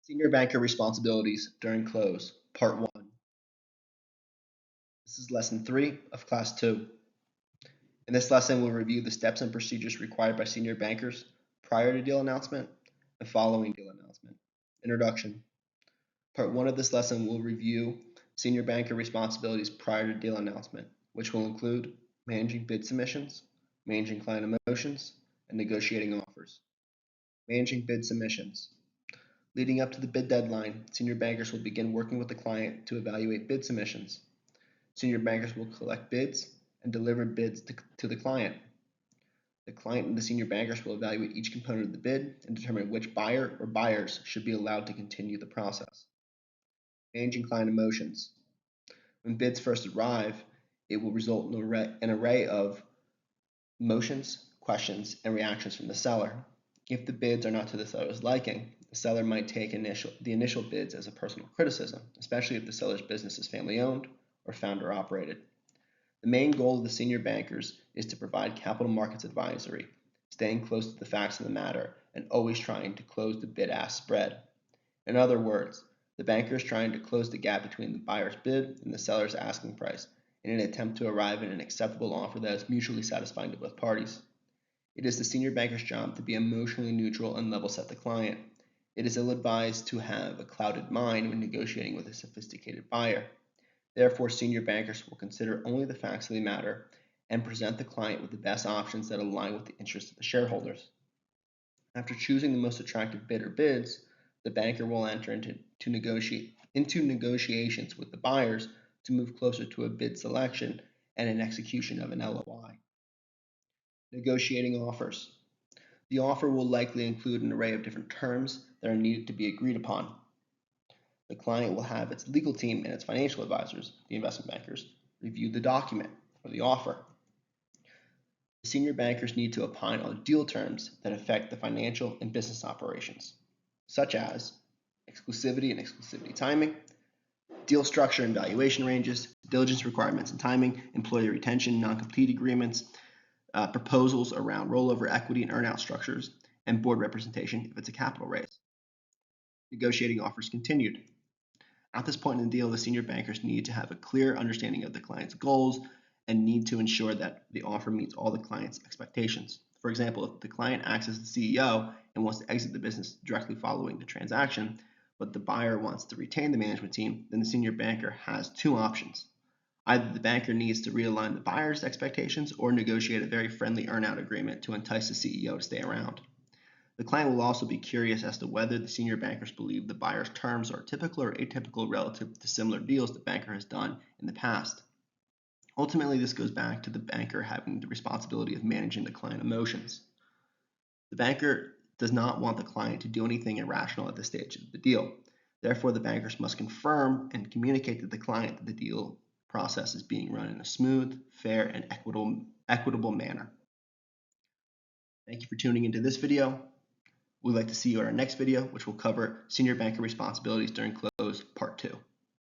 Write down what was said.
Senior Banker Responsibilities During Close, Part 1. This is Lesson 3 of Class 2. In this lesson, we'll review the steps and procedures required by senior bankers prior to deal announcement and following deal announcement. Introduction. Part 1 of this lesson will review senior banker responsibilities prior to deal announcement, which will include managing bid submissions, managing client emotions, and negotiating offers. Managing bid submissions. Leading up to the bid deadline, senior bankers will begin working with the client to evaluate bid submissions. Senior bankers will collect bids and deliver bids to the client. The client and the senior bankers will evaluate each component of the bid and determine which buyer or buyers should be allowed to continue the process. Managing client emotions. When bids first arrive, it will result in an array of emotions, questions, and reactions from the seller. If the bids are not to the seller's liking, the seller might take the initial bids as a personal criticism, especially if the seller's business is family-owned or founder-operated. The main goal of the senior bankers is to provide capital markets advisory, staying close to the facts of the matter and always trying to close the bid-ask spread. In other words, the banker is trying to close the gap between the buyer's bid and the seller's asking price in an attempt to arrive at an acceptable offer that is mutually satisfying to both parties. It is the senior banker's job to be emotionally neutral and level set the client. It is ill-advised to have a clouded mind when negotiating with a sophisticated buyer. Therefore, senior bankers will consider only the facts of the matter and present the client with the best options that align with the interests of the shareholders. After choosing the most attractive bid or bids, the banker will enter into negotiations with the buyers to move closer to a bid selection and an execution of an LOI. Negotiating offers. The offer will likely include an array of different terms that are needed to be agreed upon. The client will have its legal team and its financial advisors, the investment bankers, review the document or the offer. The senior bankers need to opine on deal terms that affect the financial and business operations, such as exclusivity and exclusivity timing, deal structure and valuation ranges, diligence requirements and timing, employee retention, non-compete agreements, proposals around rollover equity and earnout structures, and board representation if it's a capital raise. Negotiating offers continued. At this point in the deal, the senior bankers need to have a clear understanding of the client's goals and need to ensure that the offer meets all the client's expectations. For example, if the client acts as the CEO and wants to exit the business directly following the transaction, but the buyer wants to retain the management team, then the senior banker has two options. Either the banker needs to realign the buyer's expectations or negotiate a very friendly earnout agreement to entice the CEO to stay around. The client will also be curious as to whether the senior bankers believe the buyer's terms are typical or atypical relative to similar deals the banker has done in the past. Ultimately, this goes back to the banker having the responsibility of managing the client emotions. The banker does not want the client to do anything irrational at this stage of the deal. Therefore, the bankers must confirm and communicate to the client that the deal process is being run in a smooth, fair, and equitable manner. Thank you for tuning into this video. We'd like to see you in our next video, which will cover senior banker responsibilities during close, part 2.